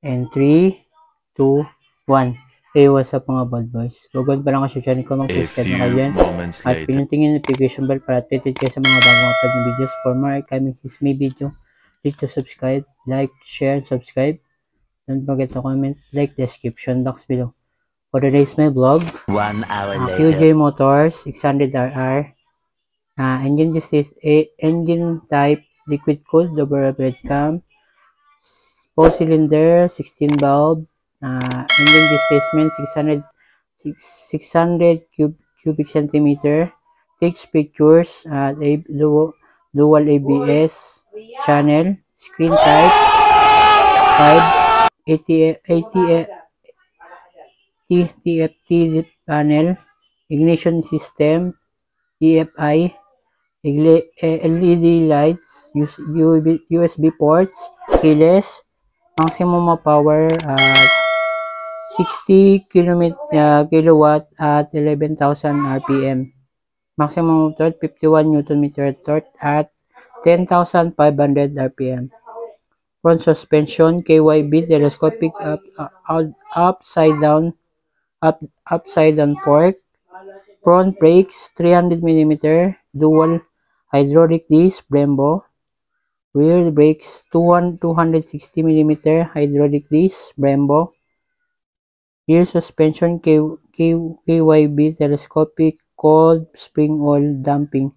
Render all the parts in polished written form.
And 3, 2, 1. Hey, what's up mga bad boys? Bugod pa lang kasi channel ko, mag-subscribe na kayo dyan. At pinutin yung notification bell para updated kayo sa mga bagong upload ng videos. For more upcoming Sismay video, click to subscribe, like, share, and subscribe. Don't forget to comment, like, description box below. For today's my vlog, 1 hour later. QJ Motors 600RR. Engine type liquid cooled double breadcam. 4 cylinder, 16 valve, engine displacement 600 cubic centimeter, takes pictures, dual ABS channel, screen type 5, TFT panel, ignition system, EFI, LED lights, USB ports, keyless, maximum power at 60 kilowatt at 11,000 RPM. Maximum torque 51 Newton meter torque at 10,500 RPM. Front suspension KYB telescopic upside down fork. Front brakes 300 mm dual hydraulic disc Brembo. Rear brakes 260 mm hydraulic disc Brembo. Rear suspension KYB telescopic cold spring oil damping.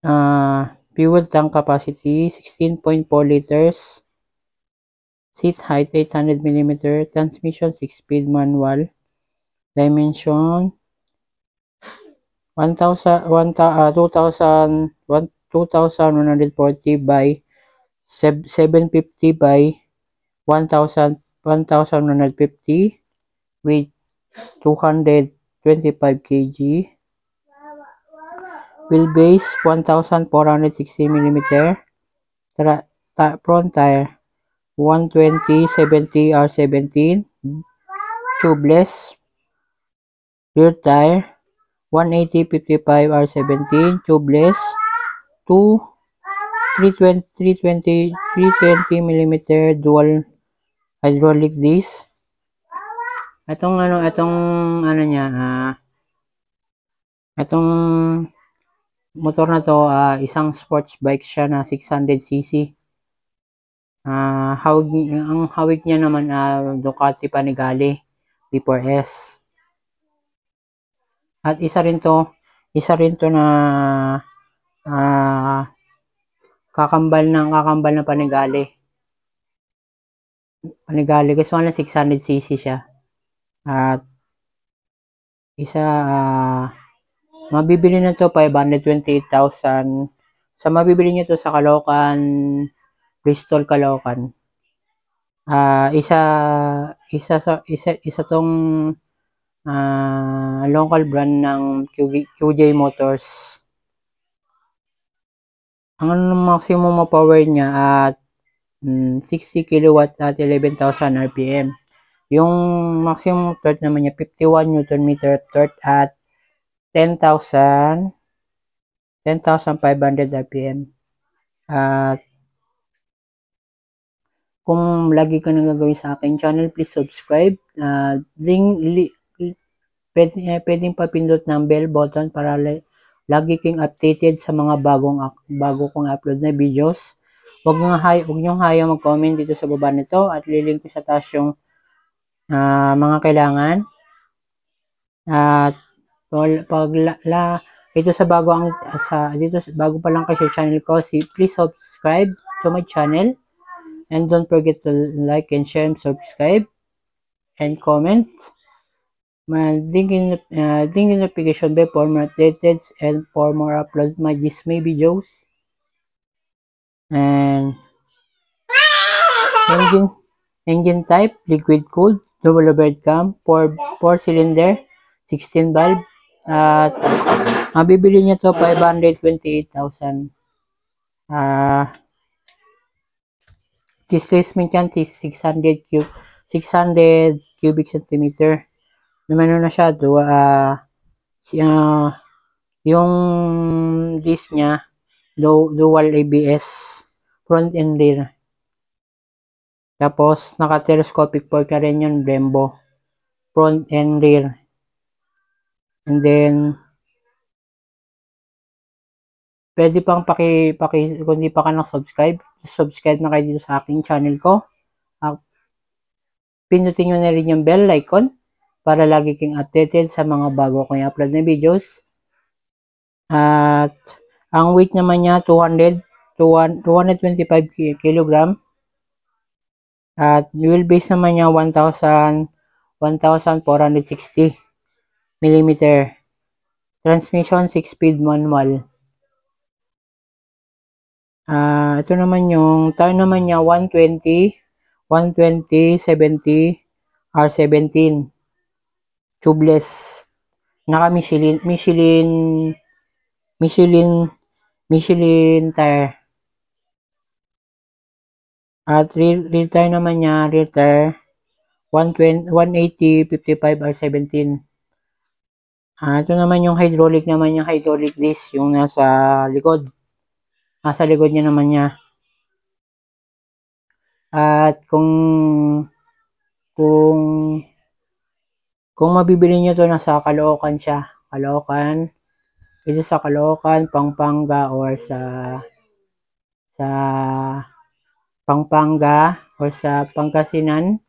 Fuel tank capacity 16.4 liters. Seat height 800 mm. Transmission 6-speed manual. Dimension 2,140 by 750 by 1,150 with 225 kg. Wheelbase 1,460 mm. Front tire 120/70 R17 tubeless. Rear tire 180/55 R17 tubeless. 320 mm dual hydraulic disc. Itong motor na to, isang sports bike siya na 600cc. Ang hawig niya naman Ducati Panigale V4S. At isa rin to na kakambal na Panigale. Kasi wala 600cc siya. At mabibili na to 528,000. Sa mabibili niyo to sa Caloocan, Bristol, Caloocan. Isa tong local brand ng QJ Motors. Ang maximum power niya at 60 kilowatt at 11,000 RPM. Yung maximum torque naman niya 51 Newton meter torque at 10,500 RPM. At kung lagi ka nang gagawin sa akin channel, please subscribe. Pwedeng papindot ng bell button para lagi kang updated sa mga bago kong upload na videos. Huwag niyong hayang mag-comment dito sa baba nito at lilink ko sa taas yung mga kailangan. At bago pa lang kayo sa channel ko, please subscribe to my channel and don't forget to like and share and subscribe and comment. Link in notification bell for more updates and for more upload my Dismay videos. And engine type liquid cooled double breadcam 4 cylinder 16 valve. At mabibili niya to 528,000. Displacement yan 600 cubic centimeter. Naman na siya yung disc niya dual ABS front and rear. Tapos, naka-telescopic fork na rin yun, Brembo. Front and rear. And then, pwede pang kung di pa ka subscribe na kayo dito sa aking channel ko. Pinutin nyo na rin yung bell icon para lagi kang updated sa mga bago kong i-upload na videos. At, ang weight naman niya, 225 kg. At, wheelbase naman niya, 1,460 mm. Transmission, 6-speed manual. Ito naman yung tire naman niya 120, 70, R17. Tubeless. Naka Michelin tire. At rear tire naman niya, rear tire 180, 55, R17. Ito naman yung hydraulic disc yung nasa likod. Nasa likod niya naman niya. At kung mabibili niyo to, nasa Caloocan siya. Caloocan. Ito sa Caloocan, Pampanga, or sa Pampanga, or sa Pangasinan,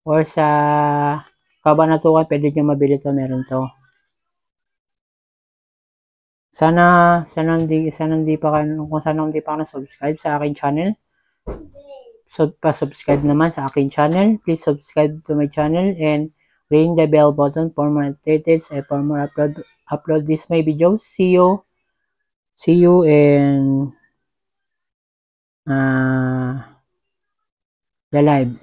or sa Cabanatuan, pwede niyo mabili to, meron to. Sana hindi pa na-subscribe sa aking channel. So, pa-subscribe naman sa aking channel. Please subscribe to my channel and ring the bell button for more updates and for more upload this my videos. See you in the live.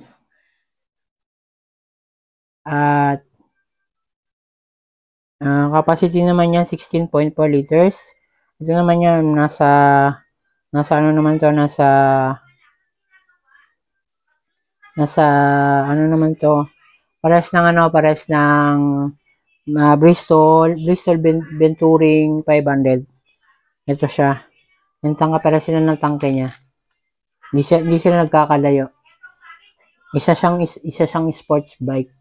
At capacity naman yan 16.4 liters. Ito naman yan nasa ano naman to, nasa ano naman to, pares ng Bristol Ventouring 500. Ito siya. Yung para sila ng tangke niya. Hindi sila nagkakalayo. Isa siyang sports bike.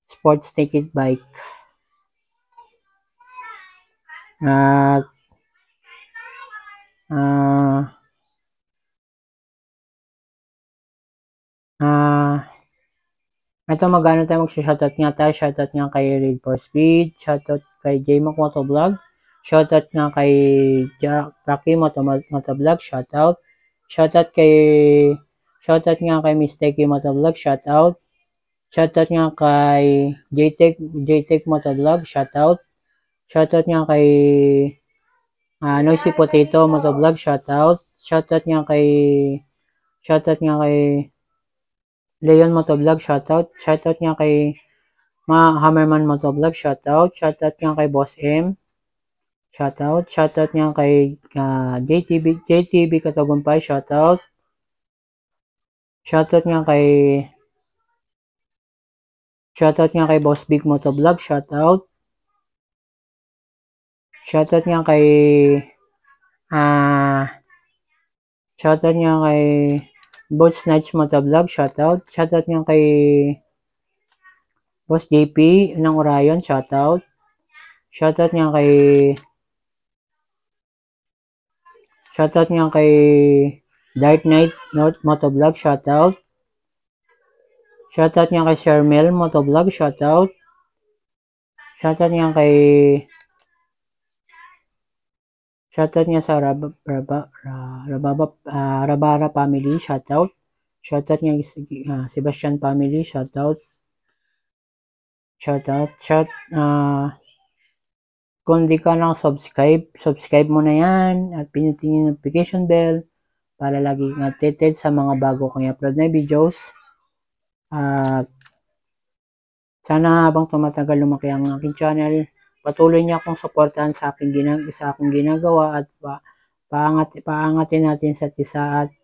Sports naked bike. At ito mag-shoutout nga tayo. Shoutout nga kay Read for Speed. Shoutout kay J-Mac Motovlog. Shoutout nga kay Jackie Motovlog. Shoutout. Shoutout nga kay Mistake Motovlog. Shoutout. Shoutout nga kay JTech Motovlog. Shoutout. Shoutout nga kay Noisy Potato Motovlog. Shoutout. Shoutout nga kay Leon Motovlog. Shoutout. Shoutout nga kay Hammerman Motovlog. Shoutout. Shoutout nga kay Boss M. Shoutout. Shoutout nga kay JTB Katagumpay. Shoutout. Shoutout nga kay Boss Big Motovlog. Shoutout. Shoutout nga kay Boss Snatch Motovlog. Shoutout. Shoutout nga kay Boss JP ng Orion. Shoutout. Shoutout nga kay Dark Knight Motovlog. Shoutout. Shoutout nga kay Shermel Motovlog. Shoutout. Shoutout nga sa Rabara family. Shoutout. Shoutout nga Sebastian family. Shoutout. Kung di ka subscribe mo na yan at pinutin yung notification bell para lagi kang updated sa mga bago kong i-upload na videos. At sana habang tumatagal lumaki ang aking channel, patuloy niya akong suportahan sa aking ginagawa at paangatin natin sa isa at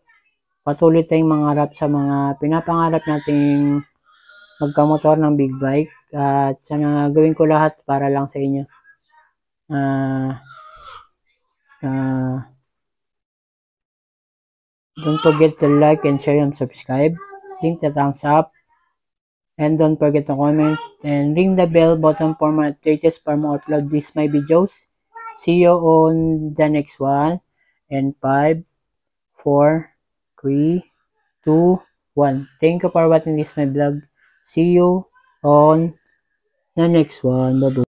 patuloy tayong mangarap sa mga pinapangarap nating magkamotor ng big bike. At sana gawin ko lahat para lang sa inyo. Don't forget to like and share and subscribe. link the thumbs up, and don't forget to comment and ring the bell button for more updates for more upload my videos. See you on the next one. And 5, 4, 3, 2, 1. Thank you for watching my vlog. See you on the next one. Bye-bye.